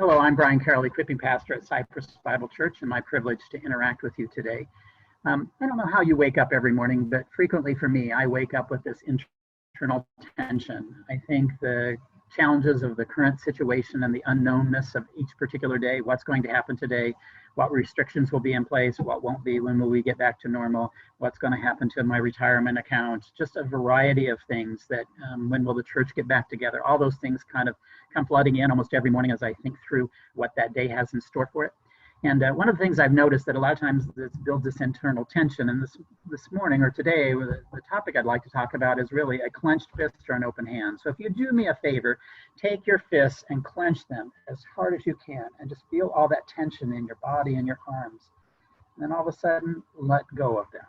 Hello, I'm Brian Carroll, equipping pastor at Cypress Bible Church, and my privilege to interact with you today. I don't know how you wake up every morning, but frequently for me, I wake up with this internal tension. I think the challenges of the current situation and the unknownness of each particular day, what's going to happen today, what restrictions will be in place, what won't be, when will we get back to normal, what's going to happen to my retirement account, just a variety of things that when will the church get back together, all those things kind of come flooding in almost every morning as I think through what that day has in store for it. And one of the things I've noticed that a lot of times this builds this internal tension, and this morning or today, the topic I'd like to talk about is really a clenched fist or an open hand. So if you do me a favor, take your fists and clench them as hard as you can and just feel all that tension in your body and your arms. And then all of a sudden, let go of them.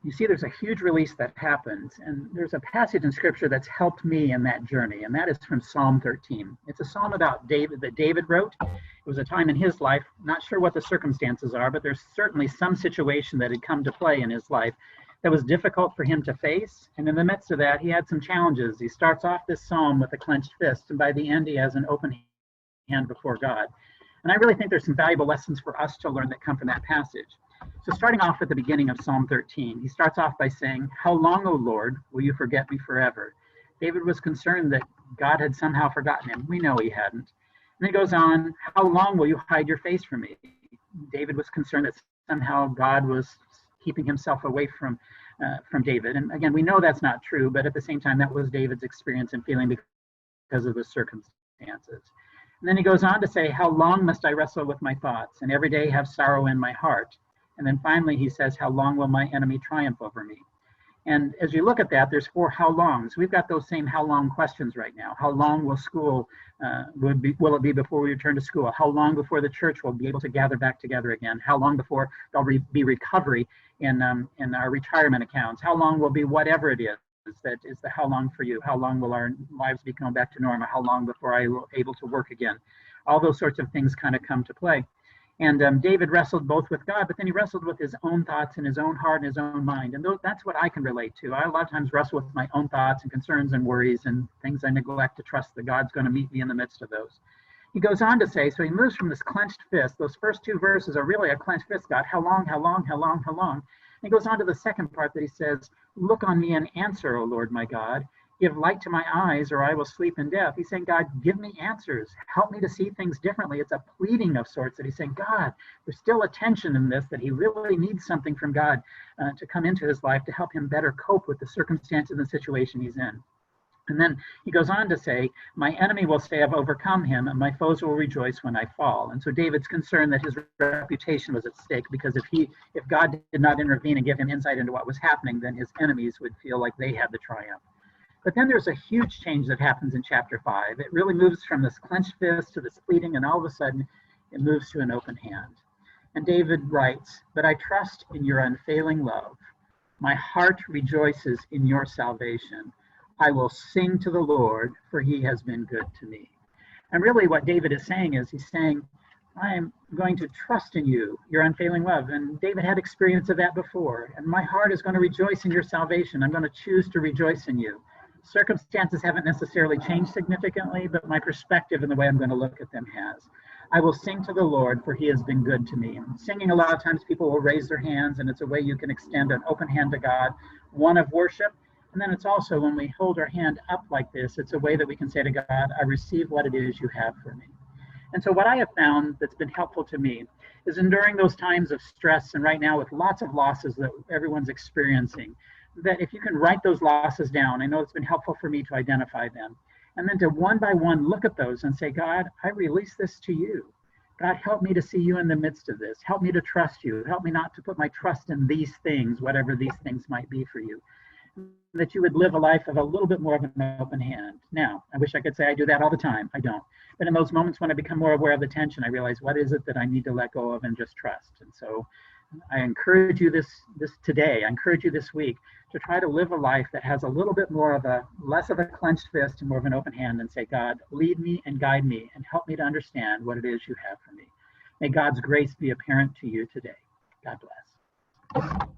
You see, there's a huge release that happens, and there's a passage in scripture that's helped me in that journey, and that is from Psalm 13. It's a psalm about David that David wrote. It was a time in his life, not sure what the circumstances are, but there's certainly some situation that had come to play in his life that was difficult for him to face, and in the midst of that, he had some challenges. He starts off this psalm with a clenched fist, and by the end, he has an open hand before God. And I really think there's some valuable lessons for us to learn that come from that passage. So starting off at the beginning of Psalm 13, he starts off by saying, "How long, O Lord, will you forget me forever?" David was concerned that God had somehow forgotten him. We know he hadn't. And then he goes on, "How long will you hide your face from me?" David was concerned that somehow God was keeping himself away from David. And again, we know that's not true, but at the same time, that was David's experience and feeling because of the circumstances. And then he goes on to say, "How long must I wrestle with my thoughts and every day have sorrow in my heart?" And then finally, he says, "How long will my enemy triumph over me?" And as you look at that, there's 4 how longs. We've got those same how long questions right now. How long will school, will it be before we return to school? How long before the church will be able to gather back together again? How long before there'll be recovery in our retirement accounts? How long will be whatever it is that is the how long for you? How long will our lives become back to normal? How long before I will able to work again? All those sorts of things kind of come to play. And David wrestled both with God, but then he wrestled with his own thoughts and his own heart and his own mind. And that's what I can relate to. I a lot of times wrestle with my own thoughts and concerns and worries and things I neglect to trust that God's going to meet me in the midst of those. He goes on to say, so he moves from this clenched fist. Those first 2 verses are really a clenched fist, God. How long, how long, how long, how long? And he goes on to the second part that he says, "Look on me and answer, O Lord my God. Give light to my eyes, or I will sleep in death." He's saying, God, give me answers. Help me to see things differently. It's a pleading of sorts that he's saying, God, there's still a tension in this, that he really needs something from God to come into his life to help him better cope with the circumstances and the situation he's in. And then he goes on to say, "My enemy will say I've overcome him, and my foes will rejoice when I fall." And so David's concerned that his reputation was at stake, because if God did not intervene and give him insight into what was happening, then his enemies would feel like they had the triumph. But then there's a huge change that happens in chapter 5. It really moves from this clenched fist to this pleading, and all of a sudden it moves to an open hand. And David writes, "But I trust in your unfailing love. My heart rejoices in your salvation. I will sing to the Lord, for he has been good to me." And really what David is saying is, he's saying, I am going to trust in you, your unfailing love. And David had experience of that before. And my heart is going to rejoice in your salvation. I'm going to choose to rejoice in you. Circumstances haven't necessarily changed significantly, but my perspective and the way I'm going to look at them has. I will sing to the Lord, for he has been good to me. And singing, a lot of times people will raise their hands, and it's a way you can extend an open hand to God, one of worship. And then it's also, when we hold our hand up like this, it's a way that we can say to God, I receive what it is you have for me. And so what I have found that's been helpful to me is during those times of stress, and right now with lots of losses that everyone's experiencing, that if you can write those losses down, I know it's been helpful for me to identify them, and then to one by one look at those and say, God, I release this to you. God, help me to see you in the midst of this. Help me to trust you. Help me not to put my trust in these things, whatever these things might be for you. That you would live a life of a little bit more of an open hand. Now, I wish I could say I do that all the time. I don't. But in those moments when I become more aware of the tension, I realize, what is it that I need to let go of and just trust? And so I encourage you this today, I encourage you this week to try to live a life that has a little bit more of less of a clenched fist and more of an open hand, and say, God, lead me and guide me and help me to understand what it is you have for me. May God's grace be apparent to you today. God bless.